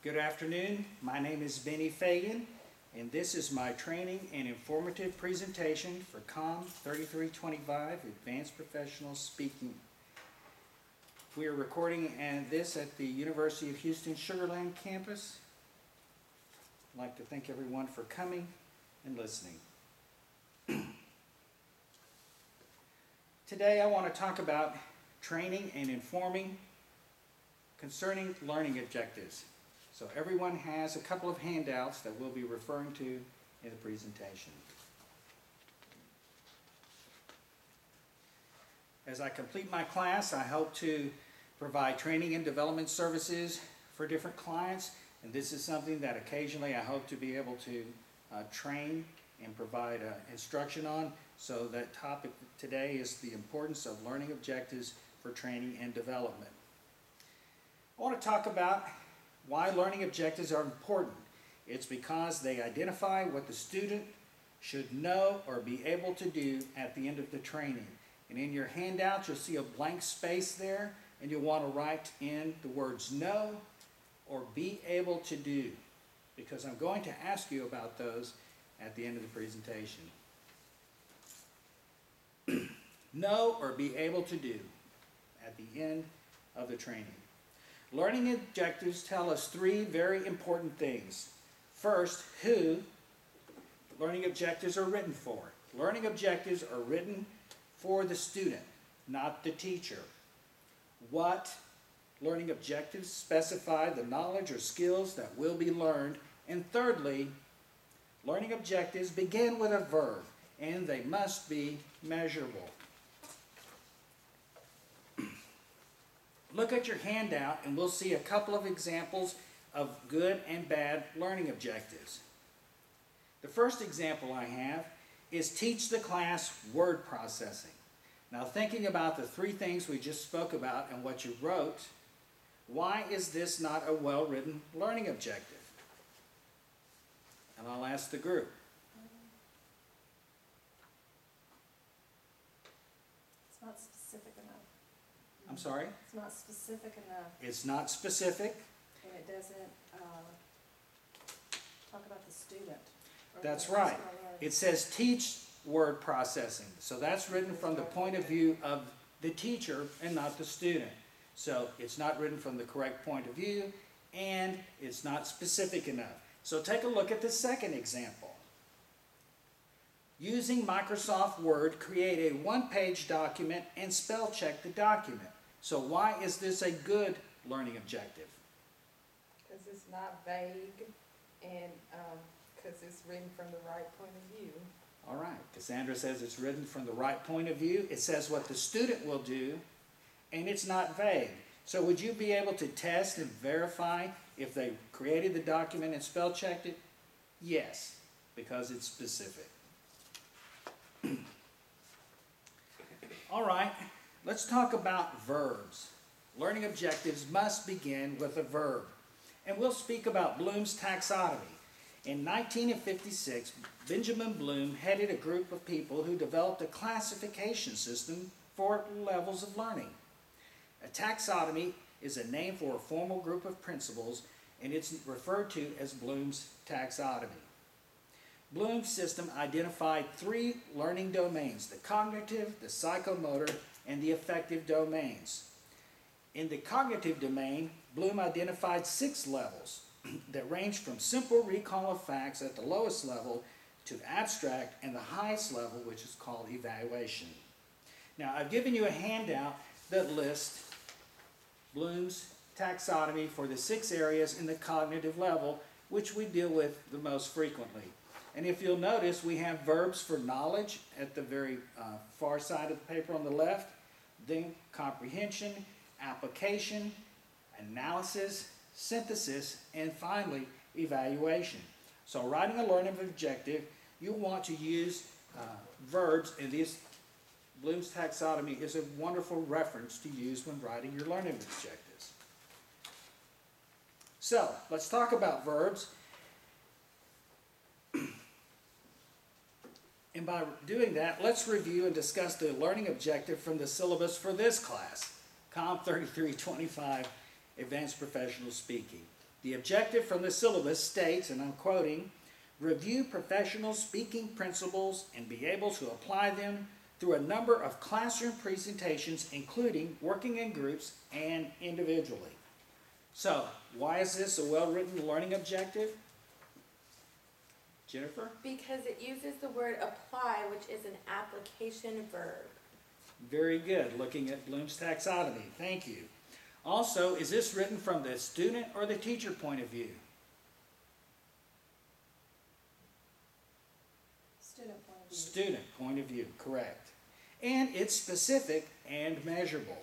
Good afternoon. My name is Benny Fagan, and this is my training and informative presentation for COM 3325 Advanced Professional Speaking. We are recording this at the University of Houston Sugar Land campus. I'd like to thank everyone for coming and listening. Today I want to talk about training and informing concerning learning objectives. So everyone has a couple of handouts that we'll be referring to in the presentation. As I complete my class, I hope to provide training and development services for different clients, and this is something that occasionally I hope to be able to train and provide instruction on. So that topic today is the importance of learning objectives for training and development. I want to talk about why learning objectives are important. It's because they identify what the student should know or be able to do at the end of the training. And in your handout, you'll see a blank space there, and you'll want to write in the words know or be able to do, because I'm going to ask you about those at the end of the presentation. Know or be able to do at the end of the training. Learning objectives tell us three very important things. First, who learning objectives are written for. Learning objectives are written for the student, not the teacher. What learning objectives specify the knowledge or skills that will be learned. And thirdly, learning objectives begin with a verb, and they must be measurable. Look at your handout and we'll see a couple of examples of good and bad learning objectives. The first example I have is teach the class word processing. Now, thinking about the three things we just spoke about and what you wrote, why is this not a well-written learning objective? And I'll ask the group. It's not specific enough. I'm sorry? It's not specific enough, It's not specific. and it doesn't talk about the student. or That's the right. personal learning. It says teach word processing. So that's written from the point of view of the teacher and not the student. So it's not written from the correct point of view, and it's not specific enough. So take a look at the second example. Using Microsoft Word, create a one-page document and spell check the document. So why is this a good learning objective? Because it's not vague and because it's written from the right point of view. All right, Cassandra says it's written from the right point of view. It says what the student will do, and it's not vague. So would you be able to test and verify if they created the document and spell checked it? Yes, because it's specific. All right, let's talk about verbs. Learning objectives must begin with a verb. And we'll speak about Bloom's taxonomy. In 1956, Benjamin Bloom headed a group of people who developed a classification system for levels of learning. A taxonomy is a name for a formal group of principles, and it's referred to as Bloom's taxonomy. Bloom's system identified three learning domains: the cognitive, the psychomotor, and the affective domains. In the cognitive domain, Bloom identified 6 levels that range from simple recall of facts at the lowest level to abstract and the highest level, which is called evaluation. Now, I've given you a handout that lists Bloom's taxonomy for the 6 areas in the cognitive level, which we deal with the most frequently. And if you'll notice, we have verbs for knowledge at the very far side of the paper on the left, then comprehension, application, analysis, synthesis, and finally, evaluation. So writing a learning objective, you want to use verbs, and this Bloom's taxonomy is a wonderful reference to use when writing your learning objectives. So, let's talk about verbs. And by doing that, let's review and discuss the learning objective from the syllabus for this class, COM 3325, Advanced Professional Speaking. The objective from the syllabus states, and I'm quoting, review professional speaking principles and be able to apply them through a number of classroom presentations, including working in groups and individually. So, why is this a well-written learning objective? Jennifer? Because it uses the word apply, which is an application verb. Very good, looking at Bloom's taxonomy. Thank you. Also, is this written from the student or the teacher point of view? Student point of view. Student point of view, correct. And it's specific and measurable.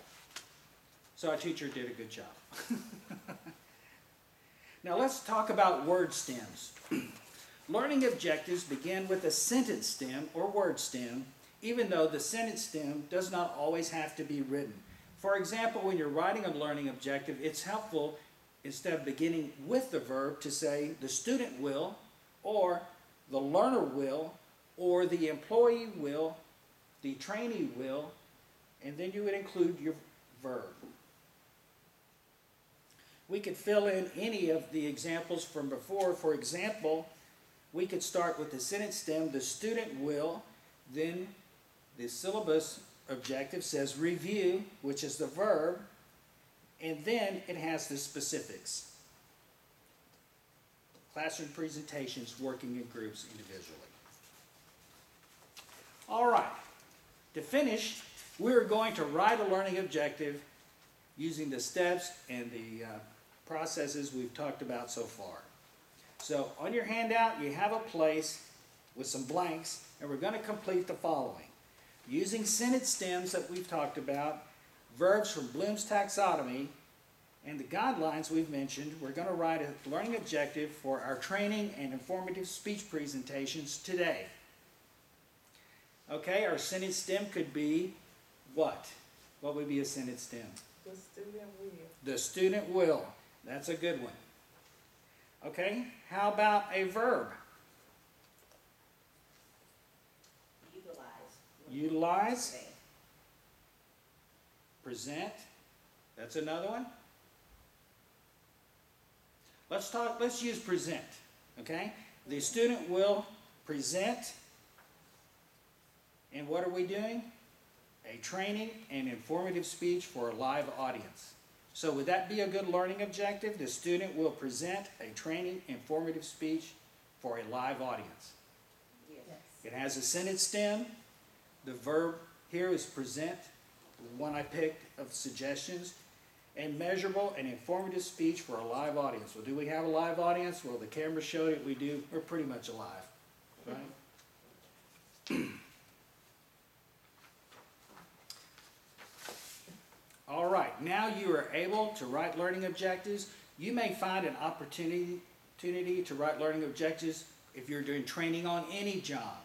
So our teacher did a good job. Now let's talk about word stems. Learning objectives begin with a sentence stem or word stem, even though the sentence stem does not always have to be written. For example, when you're writing a learning objective, it's helpful, instead of beginning with the verb, to say the student will, or the learner will, or the employee will, the trainee will, and then you would include your verb. We could fill in any of the examples from before. For example, we could start with the sentence stem, the student will, then the syllabus objective says review, which is the verb, and then it has the specifics. Classroom presentations, working in groups individually. All right, to finish, we're going to write a learning objective using the steps and the processes we've talked about so far. So on your handout, you have a place with some blanks, and we're going to complete the following. Using sentence stems that we've talked about, verbs from Bloom's taxonomy, and the guidelines we've mentioned, we're going to write a learning objective for our training and informative speech presentations today. Okay, our sentence stem could be what? What would be a sentence stem? The student will. The student will. That's a good one. Okay, how about a verb? Utilize. Present. That's another one. Let's use present. Okay? The student will present. And what are we doing? A training and informative speech for a live audience. So would that be a good learning objective? The student will present a training, informative speech for a live audience. Yes. It has a sentence stem. The verb here is present, the one I picked of suggestions, and measurable and informative speech for a live audience. Well, do we have a live audience? Well, the camera showed it. We do. We're pretty much alive, right? All right, now you are able to write learning objectives. You may find an opportunity to write learning objectives if you're doing training on any job.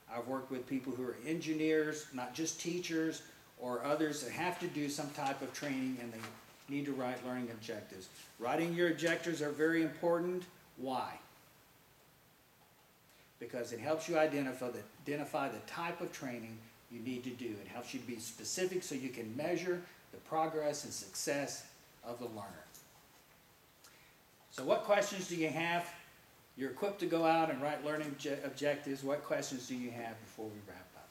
I've worked with people who are engineers, not just teachers, or others that have to do some type of training and they need to write learning objectives. Writing your objectives are very important. Why? Because it helps you identify the type of training you need to do. It helps you to be specific so you can measure the progress and success of the learner. So what questions do you have? You're equipped to go out and write learning objectives. What questions do you have before we wrap up?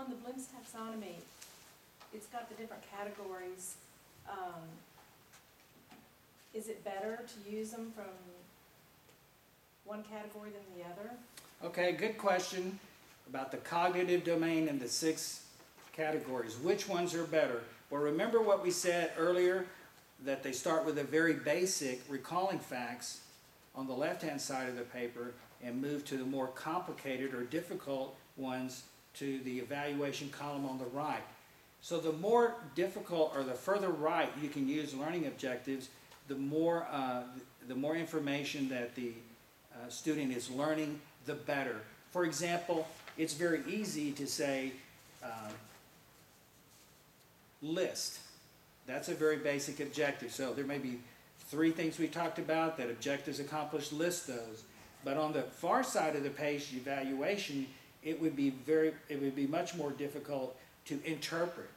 On the Bloom's taxonomy, it's got the different categories. Is it better to use them from one category than the other? Okay, good question about the cognitive domain and the 6 categories. Which ones are better? Well, remember what we said earlier, that they start with a very basic recalling facts on the left-hand side of the paper and move to the more complicated or difficult ones to the evaluation column on the right. So the more difficult or the further right you can use learning objectives, the more information that the student is learning, the better. For example, it's very easy to say list. That's a very basic objective. So there may be 3 things we talked about that objectives accomplished, list those. But on the far side of the page, evaluation, it would be much more difficult to interpret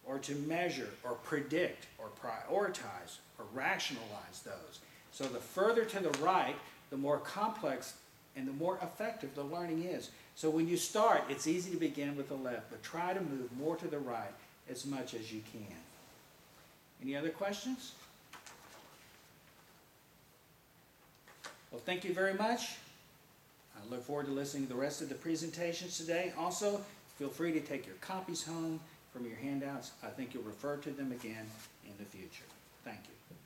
or to measure or predict or prioritize or rationalize those. So the further to the right, the more complex and the more effective the learning is. So when you start, it's easy to begin with the left, but try to move more to the right as much as you can. Any other questions? Well, thank you very much. I look forward to listening to the rest of the presentations today. Also, feel free to take your copies home from your handouts. I think you'll refer to them again in the future. Thank you.